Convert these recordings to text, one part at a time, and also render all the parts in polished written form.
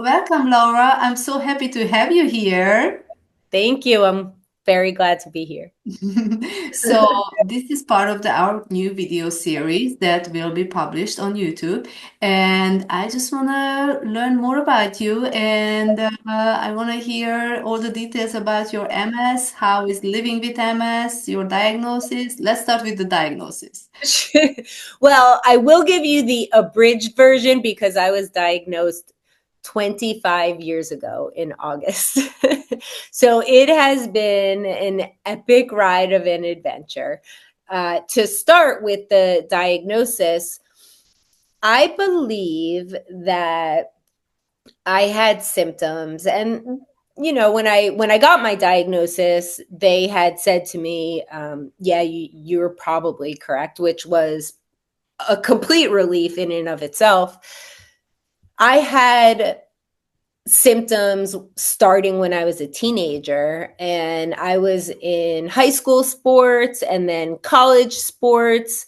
Welcome, Laura. I'm so happy to have you here. Thank you. I'm very glad to be here. So, this is part of our new video series that will be published on YouTube. And I just want to learn more about you. And I want to hear all the details about your MS, how is living with MS, your diagnosis. Let's start with the diagnosis. Well, I will give you the abridged version because I was diagnosed 25 years ago in August. So it has been an epic ride of an adventure. To start with the diagnosis, I believe that I had symptoms, and when I got my diagnosis, they had said to me, "Yeah, you're probably correct," which was a complete relief in and of itself. I had symptoms starting when I was a teenager, and I was in high school sports and then college sports,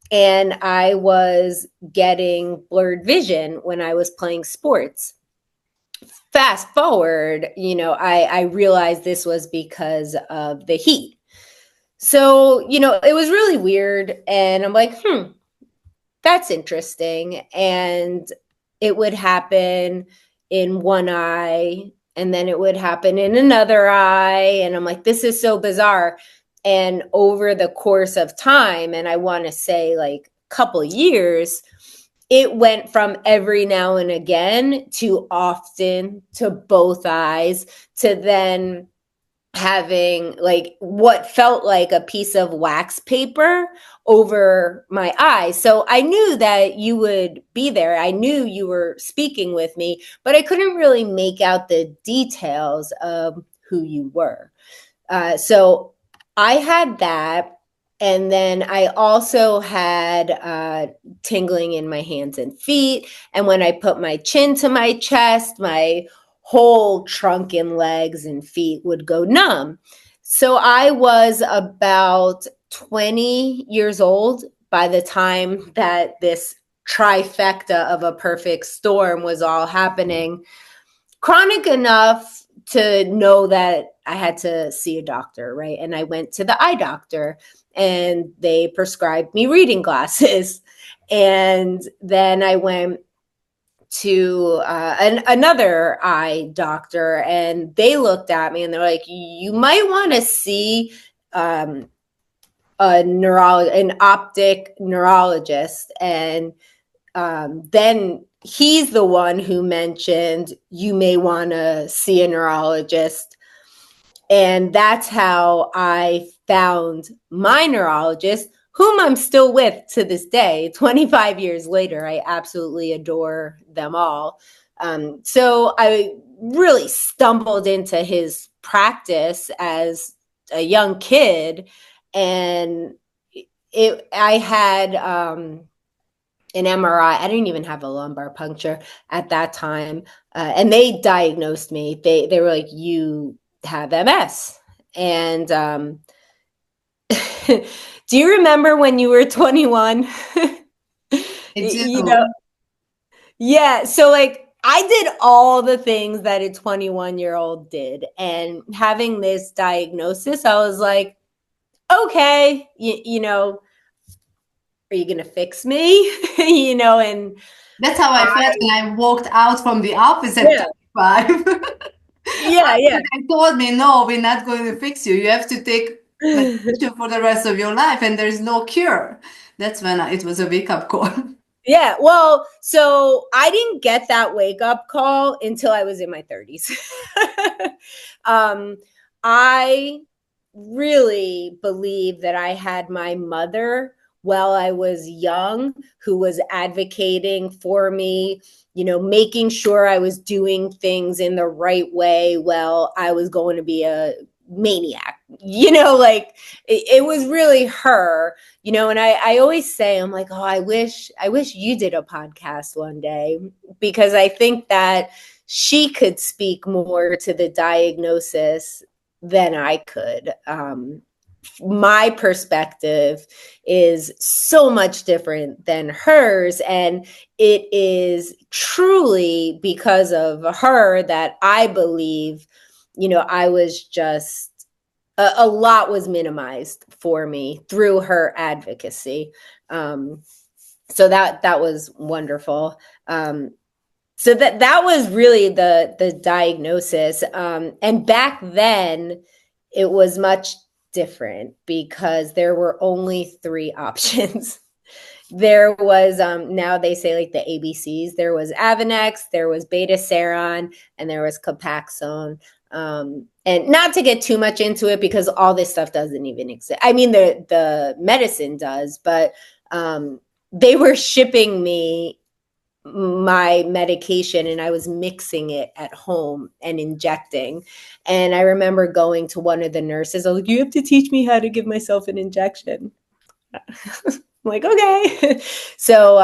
and I was getting blurred vision when I was playing sports. Fast forward, I realized this was because of the heat. So, it was really weird. And I'm like, that's interesting. And it would happen in one eye, and then it would happen in another eye. And I'm like, this is so bizarre. And over the course of time, and I want to say like a couple years, it went from every now and again to often to both eyes to then having like what felt like a piece of wax paper over my eyes. So I knew that you would be there. I knew you were speaking with me, but I couldn't really make out the details of who you were. So I had that. And then I also had tingling in my hands and feet. And when I put my chin to my chest, my whole trunk and legs and feet would go numb. So I was about 20 years old by the time that this trifecta of a perfect storm was all happening. Chronic enough to know that I had to see a doctor, right? And I went to the eye doctor and they prescribed me reading glasses. And then I went to another eye doctor, and they looked at me and they're like, you might want to see um, an optic neurologist. And then he's the one who mentioned you may want to see a neurologist. And that's how I found my neurologist, whom I'm still with to this day, 25 years later. I absolutely adore them all. So I really stumbled into his practice as a young kid, and I had an MRI. I didn't even have a lumbar puncture at that time, and they diagnosed me. They were like, "You have MS," and do you remember when you were 21? I you do. know, yeah. So like I did all the things that a 21-year-old did, and having this diagnosis, I was like, okay, are you gonna fix me? And That's how I I, felt when I walked out from the office at yeah, 25. yeah, yeah. After they told me, no, we're not going to fix you. You have to take medication for the rest of your life, and there's no cure. That's when it was a wake-up call. Yeah, well, so I didn't get that wake up call until I was in my 30s. um, I really believe that I had my mother while I was young who was advocating for me, making sure I was doing things in the right way while I was going to be a maniac. Like it was really her. And I always say, I'm like, oh, I wish you did a podcast one day, because I think that she could speak more to the diagnosis than I could. my perspective is so much different than hers. And it is truly because of her that I believe, I was just, a lot was minimized for me through her advocacy. Um, so that was wonderful. So that was really the diagnosis. And back then, it was much different because there were only three options. There was, now they say like the ABCs. There was Avonex, there was Beta Seron, and there was Copaxone. And not to get too much into it because all this stuff doesn't even exist. I mean, the medicine does, but they were shipping me my medication and I was mixing it at home and injecting. And I remember going to one of the nurses. I was like, "You have to teach me how to give myself an injection." I'm like, okay. So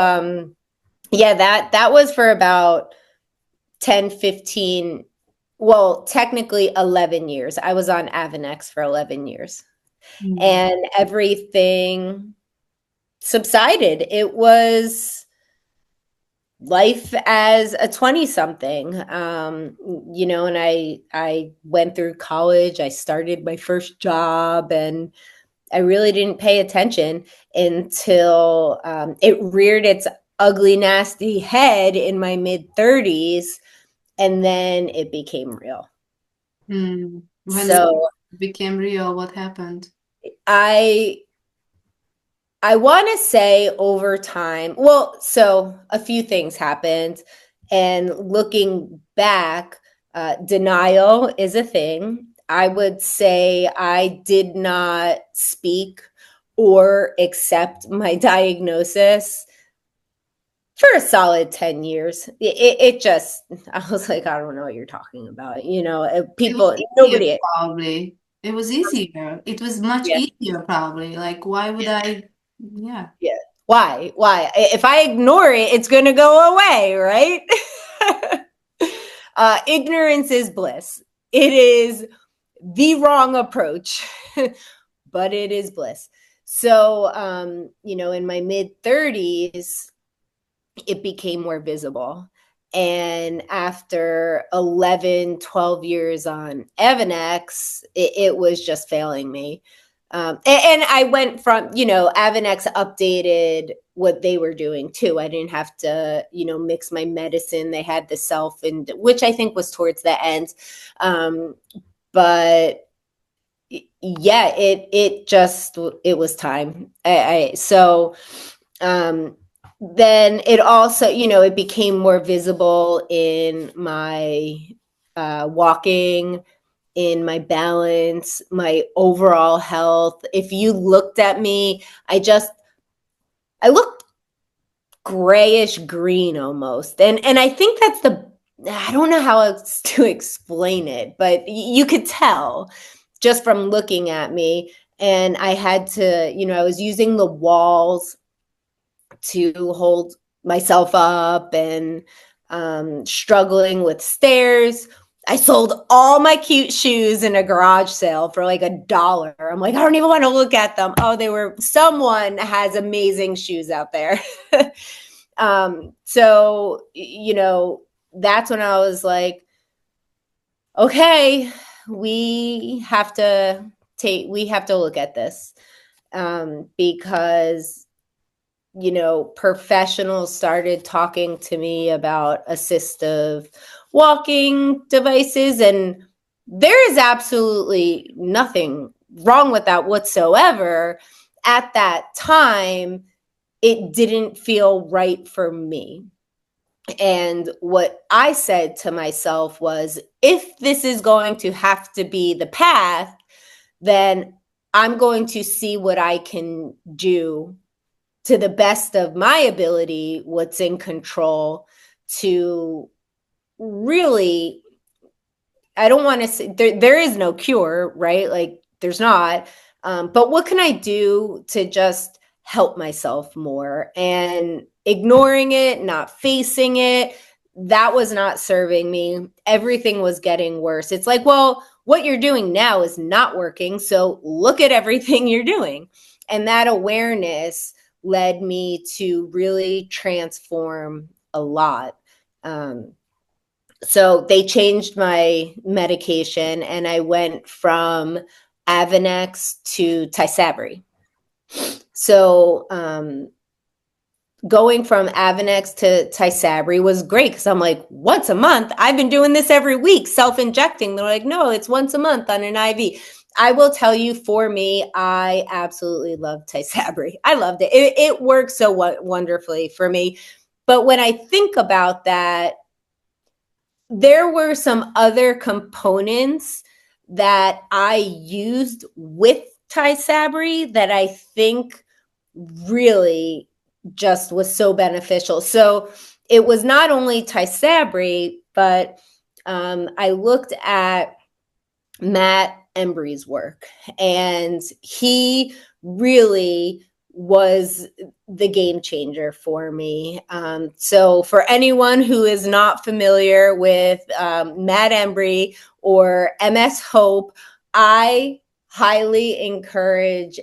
yeah, that was for about 10, 15, well, technically 11 years. I was on Avonex for 11 years. Mm. And everything subsided. It was life as a 20 something. And I went through college. I started my first job, and I really didn't pay attention until it reared its ugly, nasty head in my mid 30s, and then it became real. Mm. When it So became real, what happened? I I want to say over time, well, so a few things happened. And looking back, denial is a thing. I would say I did not speak or accept my diagnosis for a solid 10 years. It just, I was like, I don't know what you're talking about. It was People, easier, nobody, probably. It was easier. It was much yeah. easier, probably. Like, why would I? Yeah. Yeah. Why? Why? If I ignore it, it's going to go away, right? Ignorance is bliss. It is the wrong approach, but it is bliss. So, in my mid 30s, it became more visible. And after 11, 12 years on Evanex, it was just failing me. And I went from, Avonex updated what they were doing too. I didn't have to, mix my medicine. They had the self, and which I think was towards the end. But yeah, it was time. So then it also, it became more visible in my walking, in my balance, my overall health. If you looked at me, I looked grayish green almost. And I think that's I don't know how else to explain it, but you could tell just from looking at me. And I had to, I was using the walls to hold myself up, and struggling with stairs. I sold all my cute shoes in a garage sale for like $1. I'm like, I don't even want to look at them. Oh, someone has amazing shoes out there. So, that's when I was like, okay, we have to look at this, because professionals started talking to me about assistive walking devices, and there is absolutely nothing wrong with that whatsoever. At that time, it didn't feel right for me. And what I said to myself was, if this is going to have to be the path, then I'm going to see what I can do to the best of my ability, what's in control, to really, I don't want to say there is no cure, right? Like there's not. But what can I do to just help myself more? And ignoring it, not facing it, that was not serving me. Everything was getting worse. It's like, well, what you're doing now is not working. So look at everything you're doing. And that awareness led me to really transform a lot. Um, so they changed my medication, and I went from Avonex to Tysabri. So going from Avonex to Tysabri was great because I'm like, once a month? I've been doing this every week, self-injecting. They're like, no, it's once a month on an IV. I will tell you, for me, I absolutely love Tysabri. I loved it. It worked so wonderfully for me. But when I think about that, there were some other components that I used with Tysabri that I think really just was so beneficial. So it was not only Tysabri, but I looked at Matt Embry's work, and he really was the game changer for me. So for anyone who is not familiar with Matt Embry or MS Hope, I highly encourage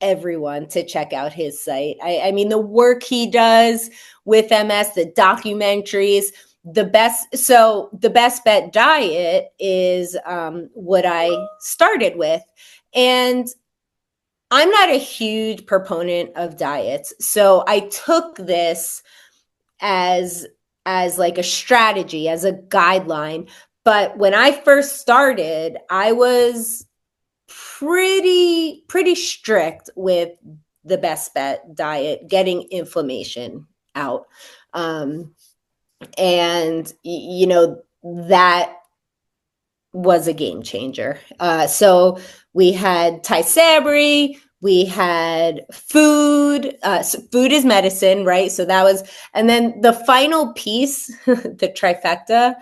everyone to check out his site. I mean, the work he does with MS, the documentaries, the best bet diet is what I started with. And I'm not a huge proponent of diets. So I took this as like a strategy, as a guideline. But when I first started, I was pretty strict with the best bet diet, getting inflammation out. And that was a game changer. So we had Tysabri, we had food. So food is medicine, right? So that was, and then the final piece, the trifecta,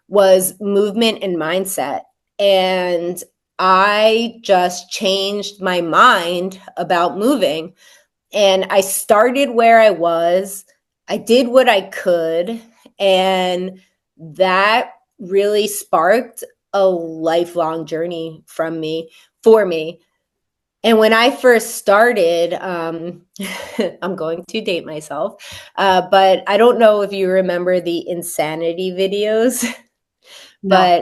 was movement and mindset. And I just changed my mind about moving. And I started where I was. I did what I could. And that really sparked a lifelong journey for me. And when I first started, I'm going to date myself, but I don't know if you remember the insanity videos, No.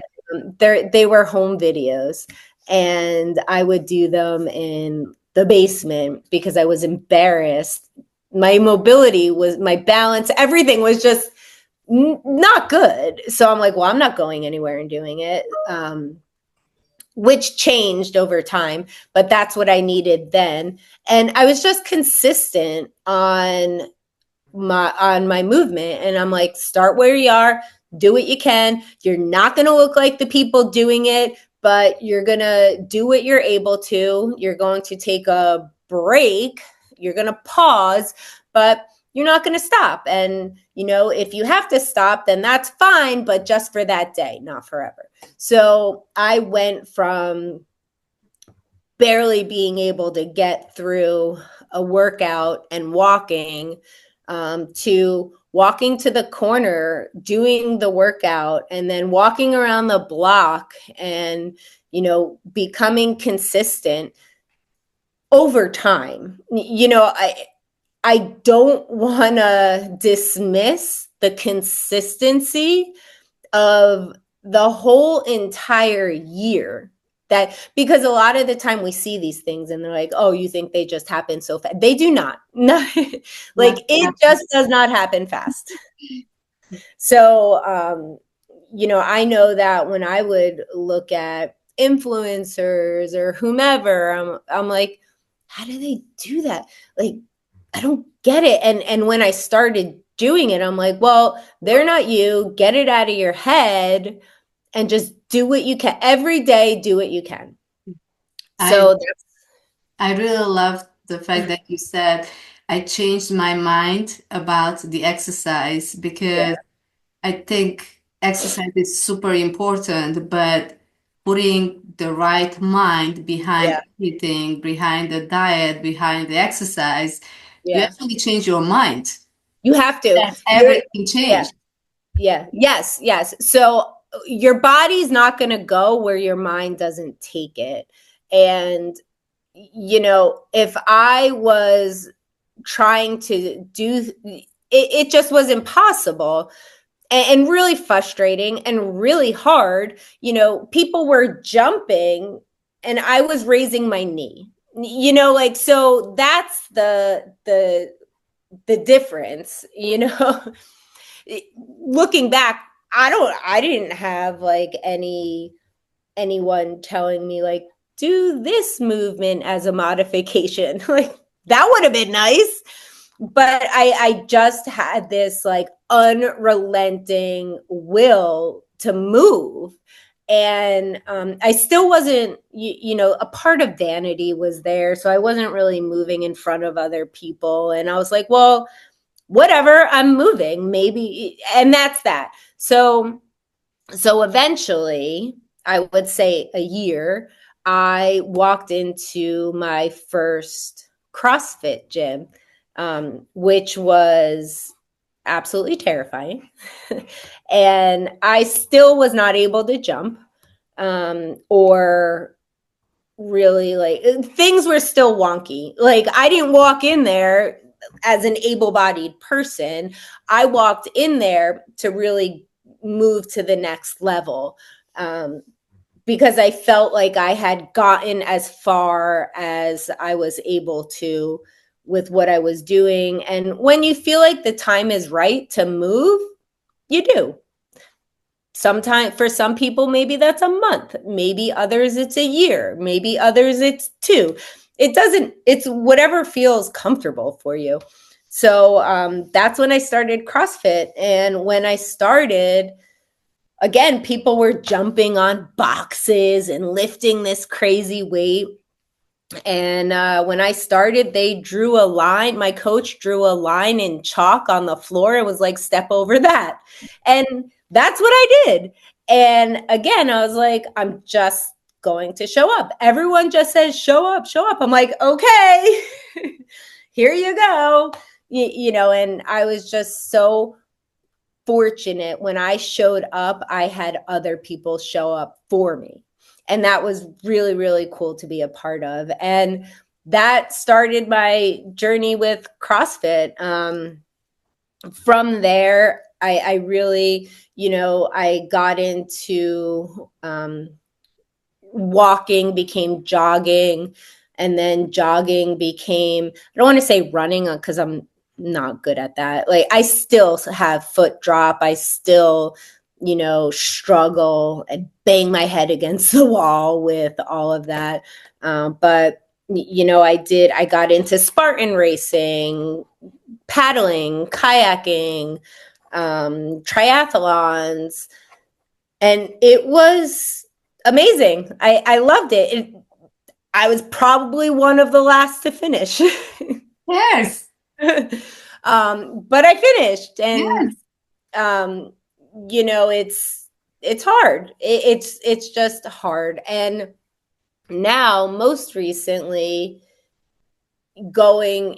but they were home videos, and I would do them in the basement because I was embarrassed. My mobility was, my balance, everything was just not good. So I'm like, well, I'm not going anywhere and doing it. Which changed over time, but that's what I needed then. And I was just consistent on my movement, and I'm like, start where you are, do what you can. You're not going to look like the people doing it, but you're going to do what you're able to. You're going to take a break, you're going to pause, but you're not going to stop. And if you have to stop, then that's fine, but just for that day, not forever. So I went from barely being able to get through a workout and walking, to walking to the corner, doing the workout, and then walking around the block, and becoming consistent over time. I don't want to dismiss the consistency of the whole entire year. That, because a lot of the time we see these things and they're like, oh, you think they just happen so fast? They do not. Like, it just does not happen fast. So I know that when I would look at influencers or whomever, I'm like, how do they do that? Like, I don't get it. And when I started doing it, I'm like, well, they're not you. Get it out of your head and just do what you can. Every day, do what you can. I So I really love the fact that you said I changed my mind about the exercise, yeah, because I think exercise is super important, but putting the right mind behind yeah, everything, behind the diet, behind the exercise, you yeah. actually change your mind. You have to. That's You're everything yeah. changed. Yeah. Yes. Yes. So your body's not going to go where your mind doesn't take it. And, if I was trying to do it just was impossible, and really frustrating and really hard. People were jumping and I was raising my knee. Like, so that's the difference. Looking back, I didn't have like anyone telling me like, do this movement as a modification. Like, that would have been nice. But I just had this like unrelenting will to move. And I still wasn't, a part of vanity was there. So I wasn't really moving in front of other people. And I was like, well, whatever, I'm moving, maybe. And that's that. So eventually, I would say a year, I walked into my first CrossFit gym, which was absolutely terrifying. And I still was not able to jump, or really, like, things were still wonky. Like, I didn't walk in there as an able-bodied person. I walked in there to really move to the next level, because I felt like I had gotten as far as I was able to with what I was doing. And when you feel like the time is right to move, you do. Sometimes for some people, maybe that's a month, maybe others it's a year, maybe others it's two. It's whatever feels comfortable for you. So that's when I started CrossFit. And when I started, again, people were jumping on boxes and lifting this crazy weight. And when I started, they drew a line. My coach drew a line in chalk on the floor and was like, step over that. And that's what I did. And again, I was like, I'm just going to show up. Everyone just says, show up, show up. I'm like, okay, here you go. And I was just so fortunate when I showed up, I had other people show up for me. And that was really, really cool to be a part of. And that started my journey with CrossFit. From there, I really, I got into walking, became jogging, and then jogging became, I don't want to say running because I'm not good at that. Like, I still have foot drop. I still, struggle and bang my head against the wall with all of that. But, I got into Spartan racing, paddling, kayaking, triathlons, and it was amazing. I loved it. I was probably one of the last to finish. Yes. But I finished, and Yes. um, it's hard. It's just hard. And now, most recently, going,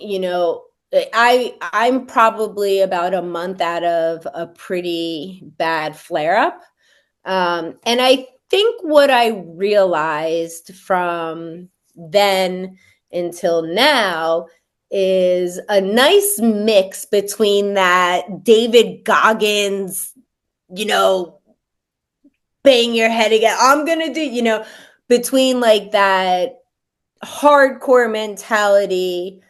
I'm probably about a month out of a pretty bad flare up. And I think what I realized from then until now is a nice mix between that David Goggins, you know, bang your head again. I'm going to do, between like that hardcore mentality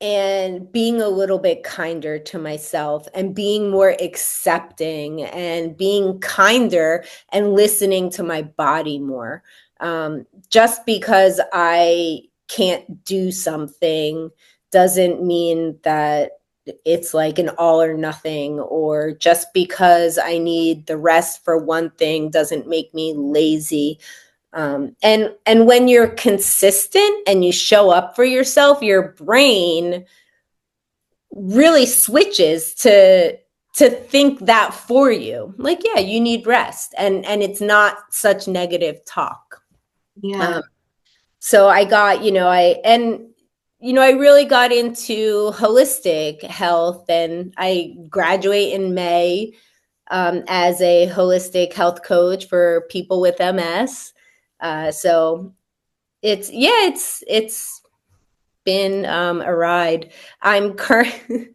and being a little bit kinder to myself and being more accepting and being kinder and listening to my body more. Just because I can't do something doesn't mean that it's like an all or nothing, or just because I need the rest for one thing doesn't make me lazy. And when you're consistent and you show up for yourself, your brain really switches to think that for you. Like, yeah, you need rest, and it's not such negative talk. Yeah. So I got, I really got into holistic health, and I graduate in May. as a holistic health coach for people with MS. So it's been a ride. I'm currently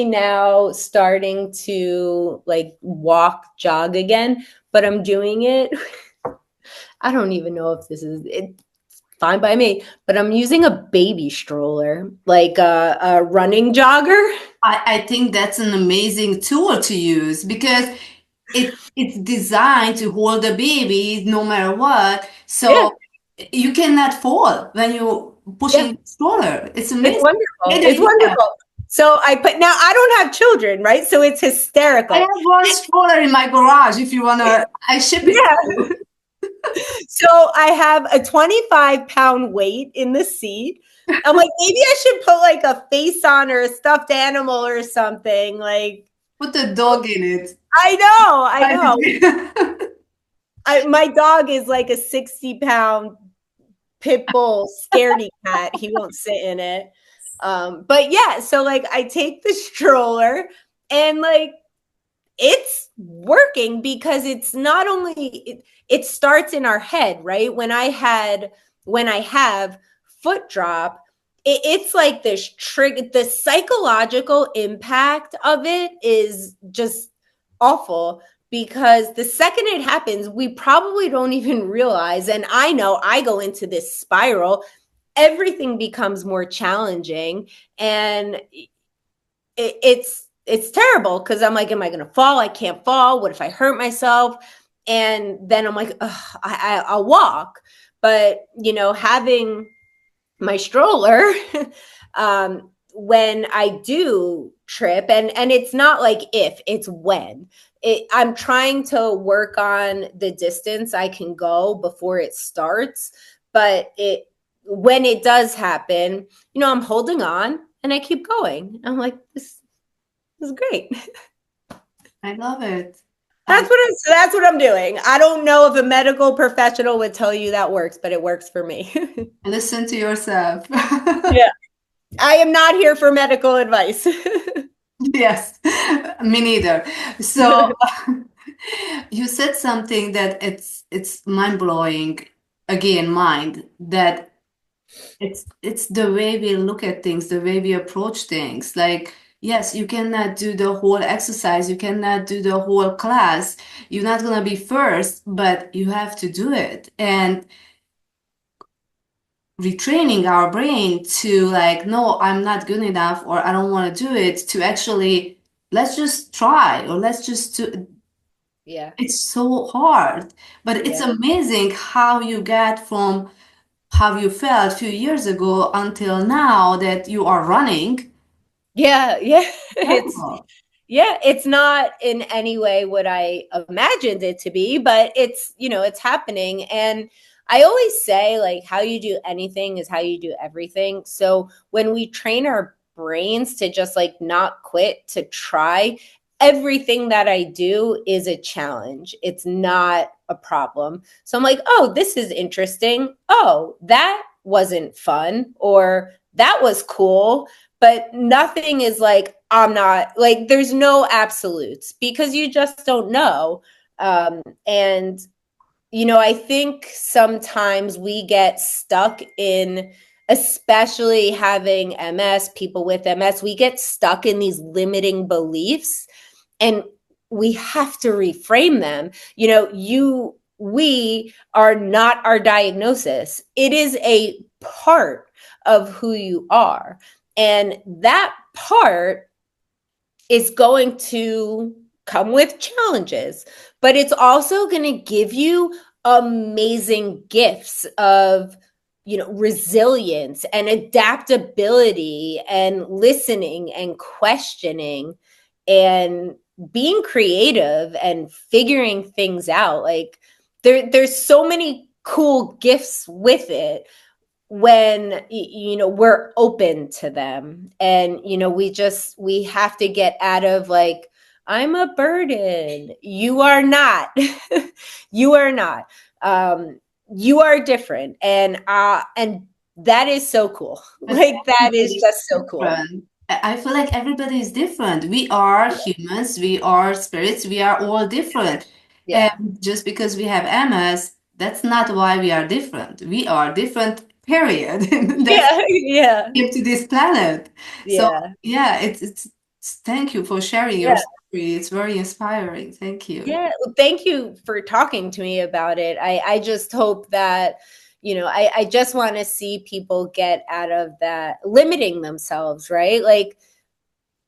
now starting to like walk, jog again, but I'm doing it. I don't even know if this is it. Fine by me, but I'm using a baby stroller, like a running jogger. I think that's an amazing tool to use because it's designed to hold the baby no matter what. Yeah, So you cannot fall when you're yeah. pushing the stroller. It's It's amazing. wonderful. Great It's idea. wonderful. So I put now I don't have children, right? So it's I hysterical. have one stroller in my garage if you wanna I ship it to Yeah. you. So I have a 25-pound weight in the seat. I'm like, maybe I should put like a face on or a stuffed animal or something. Like, Put a dog in it. I know, I Right know. between- My dog is like a 60-pound pit bull scaredy cat. He won't sit in it. But yeah, so like I take the stroller and like it's working because it's not only it starts in our head, right? When I have foot drop, it's like this trigger. The psychological impact of it is just awful because the second it happens, we probably don't even realize. And I know I go into this spiral. Everything becomes more challenging, and it's terrible because I'm like, am I going to fall? I can't fall. What if I hurt myself? And then I'm like, I'll walk. But having my stroller, when I do trip, and it's not like if, it's when. I'm trying to work on the distance I can go before it starts, but when it does happen, I'm holding on and I keep going. I'm like, this is great. I love it. I That's what I'm doing. I don't know if a medical professional would tell you that works, but it works for me. listen to yourself. Yeah. I am not here for medical advice. Yes, me neither. So you said something that it's mind-blowing. Again, mind that it's the way we look at things, the way we approach things. Like, yes, you cannot do the whole exercise, you cannot do the whole class. You're not gonna be first, but you have to do it. And retraining our brain to like, no, I'm not good enough or I don't want to do it, to actually let's just try or let's just do. Yeah. It's so hard, but it's Yeah. amazing how you get from how you felt a few years ago until now that you are running. Yeah. Yeah. It's Incredible. Yeah, it's not in any way what I imagined it to be, but it's happening. And I always say, like, how you do anything is how you do everything. So when we train our brains to just like not quit, to try, everything that I do is a challenge. It's not a problem. So I'm like, oh, this is interesting. Oh, that wasn't fun, or that was cool, but nothing is like, I'm not, like, there's no absolutes because you just don't know. And I think sometimes we get stuck in, especially having MS, people with MS, we get stuck in these limiting beliefs, and we have to reframe them. We are not our diagnosis. It is a part of who you are. And that part is going to come with challenges, but it's also going to give you amazing gifts of resilience and adaptability and listening and questioning and being creative and figuring things out. Like, there's so many cool gifts with it when we're open to them. And we have to get out of like, I'm a burden. You are not. You are not. You are different, and that is so cool. Like, that is Everybody just so cool. different. I feel like everybody is different. We are humans, we are spirits, we are all different. Yeah. And just because we have MS, that's not why we are different. We are different, period. That's Yeah. Yeah. came to this planet. So Yeah. yeah, thank you for sharing your Yeah. story. It's very inspiring. Thank you. Yeah, well, thank you for talking to me about it. I just hope that, I just want to see people get out of that limiting themselves, right? Like,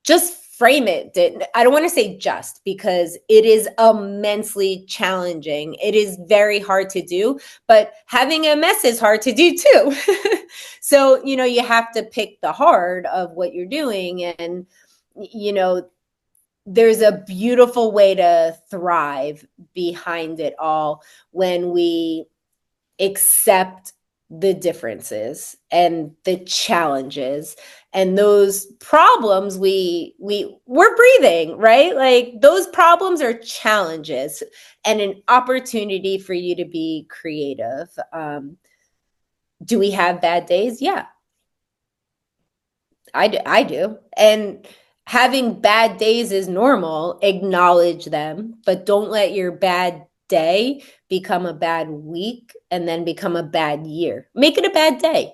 just frame it. I don't want to say just, because it is immensely challenging. It is very hard to do, but having MS is hard to do too. So, you have to pick the hard of what you're doing. And, you know, there's a beautiful way to thrive behind it all when we accept the differences and the challenges and those problems. We're breathing, right? Like, those problems are challenges and an opportunity for you to be creative. Do we have bad days? Yeah, I do. And having bad days is normal. Acknowledge them, but don't let your bad day become a bad week and then become a bad year. Make it a bad day,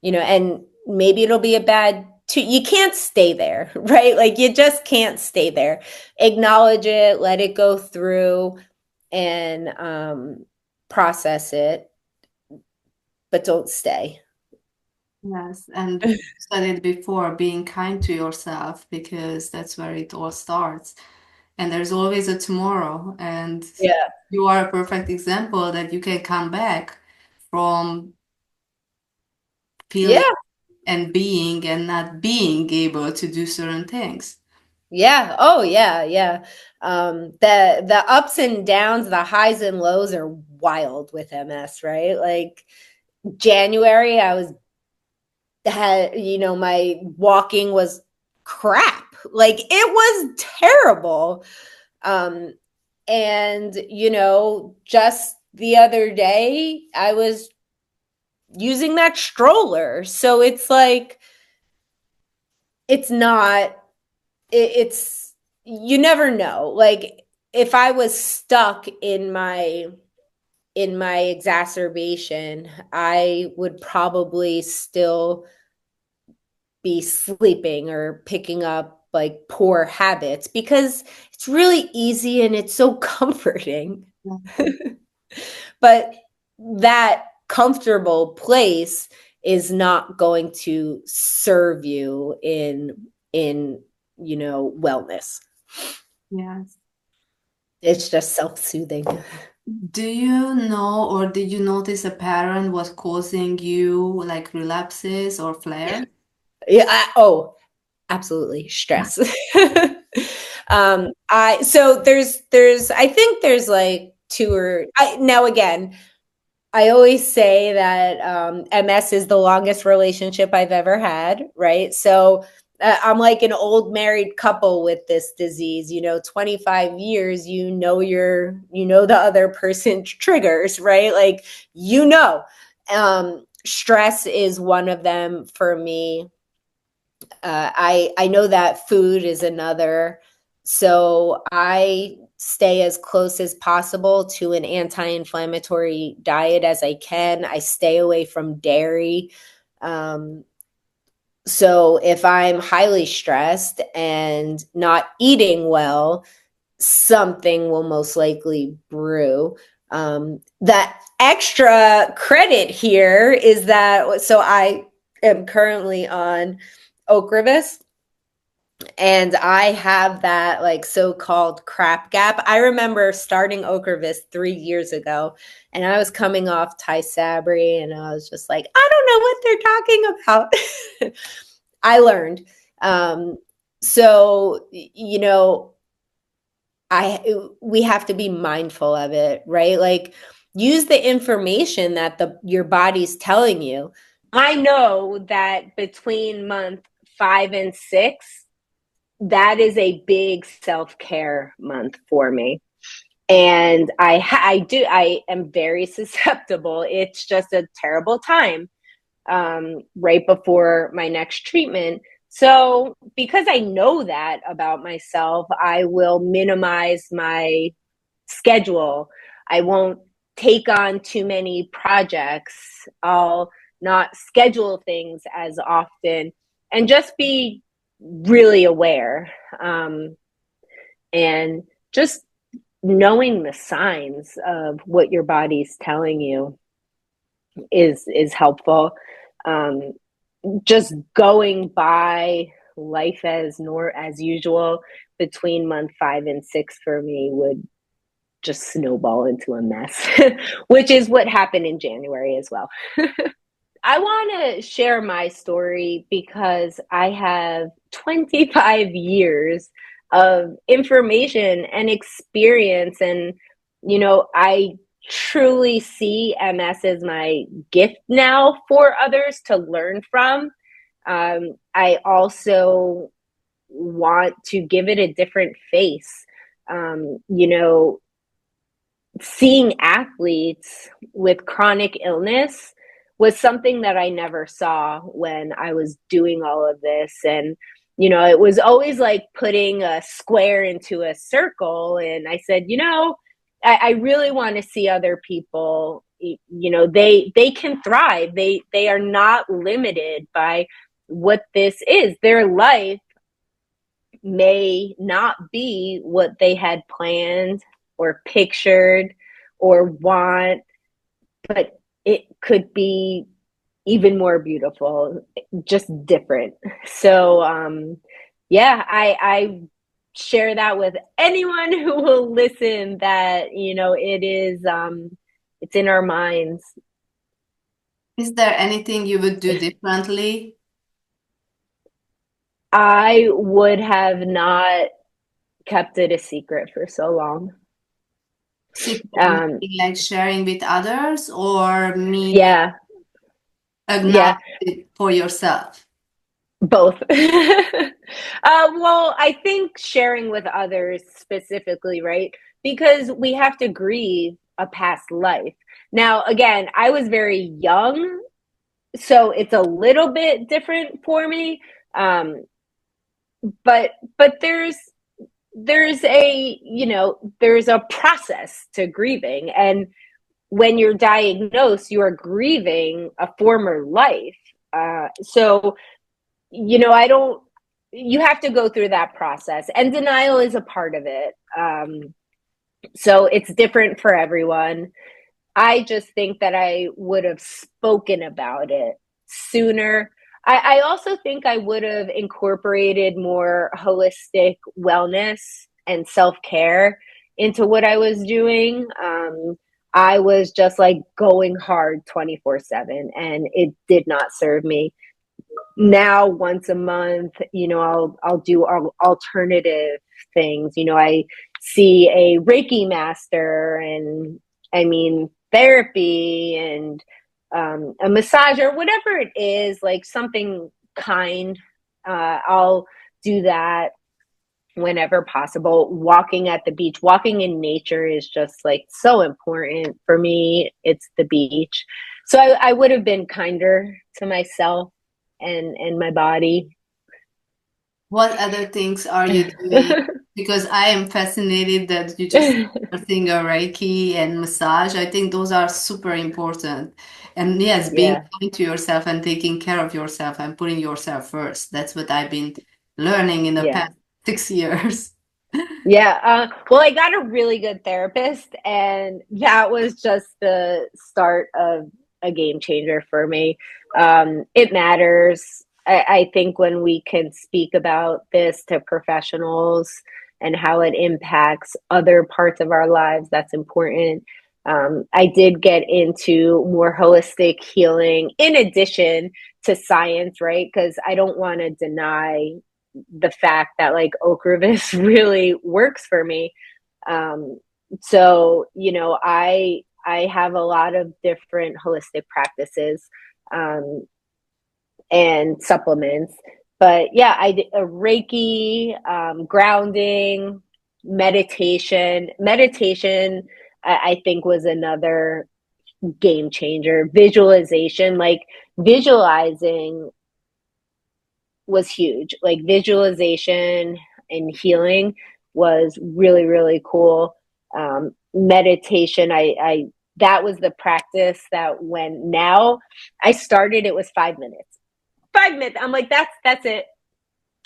and maybe it'll be a bad two. You can't stay there, right? Like, you just can't stay there. Acknowledge it, let it go through, and process it, but don't stay. Yes, and you said it before, being kind to yourself because that's where it all starts. And there's always a tomorrow. And Yeah. you are a perfect example that you can come back from feeling Yeah. and being and not being able to do certain things. Yeah. Oh, yeah. Yeah. The ups and downs, the highs and lows are wild with MS, right? Like, January, I was had my walking was crap. Like, it was terrible. Um, and just the other day, I was using that stroller. So it's like, it's not it's you never know. Like, if I was stuck in my exacerbation, I would probably still be sleeping or picking up like poor habits, because it's really easy and it's so comforting. But that comfortable place is not going to serve you in wellness. Yes. It's just self-soothing. Do you know or did you notice a pattern was causing you like relapses or Yeah. flares? Yeah. Oh, absolutely. Stress. I think there's like two or I now again, I always say that MS is the longest relationship I've ever had, right? So I'm like an old married couple with this disease. 25 years, the other person's triggers, right? Like, stress is one of them for me. I know that food is another. So I stay as close as possible to an anti-inflammatory diet as I can. I stay away from dairy. Um, so if I'm highly stressed and not eating well, something will most likely brew. That extra credit here is that so I am currently on Ocrevus, and I have that like so-called crap gap. I remember starting Ocrevus 3 years ago, and I was coming off Tysabri, and I was just like, I don't know what they're talking about. I learned. So we have to be mindful of it, right? Like, use the information that your body's telling you. I know that between month 5 and 6, that is a big self-care month for me. And I am very susceptible. It's just a terrible time. right before my next treatment. So, because I know that about myself, I will minimize my schedule. I won't take on too many projects. I'll not schedule things as often and just be really aware. And just knowing the signs of what your body's telling you is helpful. Um, just going by life as usual between month 5 and 6 for me would just snowball into a mess, which is what happened in January as well. I want to share my story because I have 25 years of information and experience. And, I truly see MS as my gift now for others to learn from. I also want to give it a different face. Seeing athletes with chronic illness was something that I never saw when I was doing all of this. And, it was always like putting a square into a circle. And I said, I really want to see other people, they can thrive. They are not limited by what this is. Their life may not be what they had planned or pictured or want, but it could be even more beautiful, just different. So, yeah, I share that with anyone who will listen that, it is, it's in our minds. Is there anything you would do differently? I would have not kept it a secret for so long. Secret Um, meaning like sharing with others or meaning yeah, acknowledge yeah. it for yourself? Both. Well, I think sharing with others specifically, right? Because we have to grieve a past life. Now, again, I was very young, so it's a little bit different for me. Um, but there's a process to grieving, and when you're diagnosed, you are grieving a former life. So I don't, you have to go through that process, and denial is a part of it. So it's different for everyone. I just think that I would have spoken about it sooner. I also think I would have incorporated more holistic wellness and self care into what I was doing. I was just like going hard 24/7, and it did not serve me. Now once a month, I'll do alternative things. I see a Reiki master, and I mean therapy, and a massage or whatever it is, like something kind. I'll do that whenever possible. Walking at the beach, walking in nature is just like so important for me. It's the beach. So I would have been kinder to myself and my body. What other things are you doing? Because I am fascinated that you just think of Reiki and massage. I think those are super important. And yes, being Yeah. kind to yourself and taking care of yourself and putting yourself first. That's what I've been learning in the Yeah. past 6 years. Yeah. Well, I got a really good therapist, and that was just the start of a game changer for me. It matters. I think when we can speak about this to professionals and how it impacts other parts of our lives, that's important. I did get into more holistic healing in addition to science, right? Because I don't want to deny the fact that like Ocrevus really works for me. Um, so I have a lot of different holistic practices and supplements. But yeah, I did a Reiki, grounding, meditation. Meditation, I think, was another game changer. Visualization, like visualizing was huge. Like visualization and healing was really, really cool. Meditation, I that was the practice that when now I started, it was 5 minutes. 5 minutes. I'm like, that's it.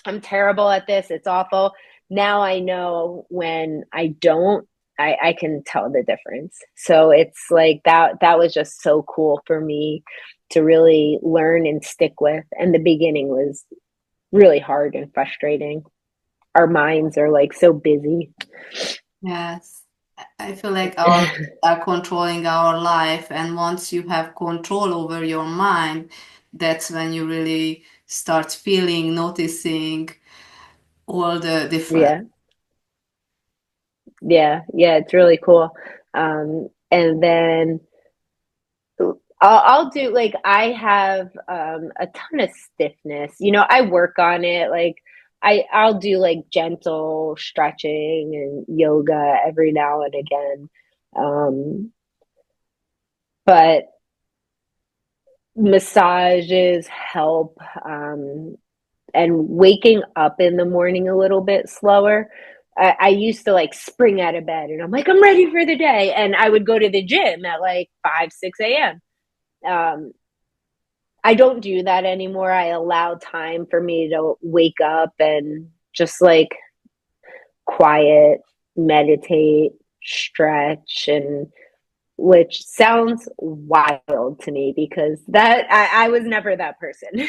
I'm terrible at this. It's awful. Now I know when I don't, I can tell the difference. So it's like that was just so cool for me to really learn and stick with. And the beginning was really hard and frustrating. Our minds are like so busy. Yes. I feel like our minds are controlling our life, and once you have control over your mind, that's when you really start feeling, noticing all the different. Yeah. Yeah, it's really cool. And then I'll do like I have a ton of stiffness. You know, I work on it. Like I'll do like gentle stretching and yoga every now and again. But massages help, and waking up in the morning a little bit slower. I used to like spring out of bed and I'm like, I'm ready for the day. And I would go to the gym at like 5, 6 a.m. I don't do that anymore. I allow time for me to wake up and just like quiet, meditate, stretch, and which sounds wild to me because that I was never that person.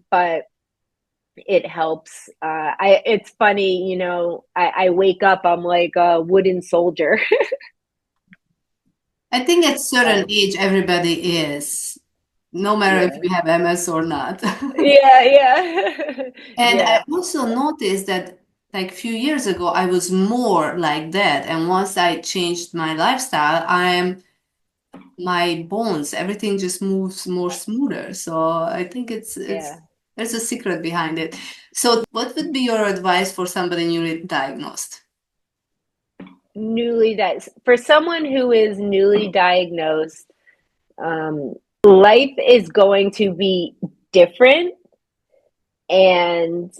But it helps. It's funny, you know, I wake up, I'm like a wooden soldier. I think at certain um, age, everybody is, no matter if yeah. you have MS or not. Yeah. And I Yeah. also noticed that like few years ago, I was more like that. And once I changed my lifestyle, my bones, everything just moves more smoother. So I think Yeah. there's a secret behind it. So what would be your advice for somebody newly diagnosed? Newly diagnosed, for someone who is newly diagnosed, life is going to be different, and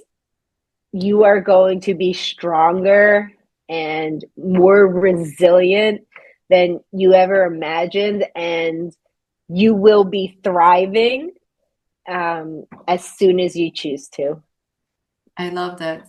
you are going to be stronger and more resilient than you ever imagined, and you will be thriving, as soon as you choose to. I love that.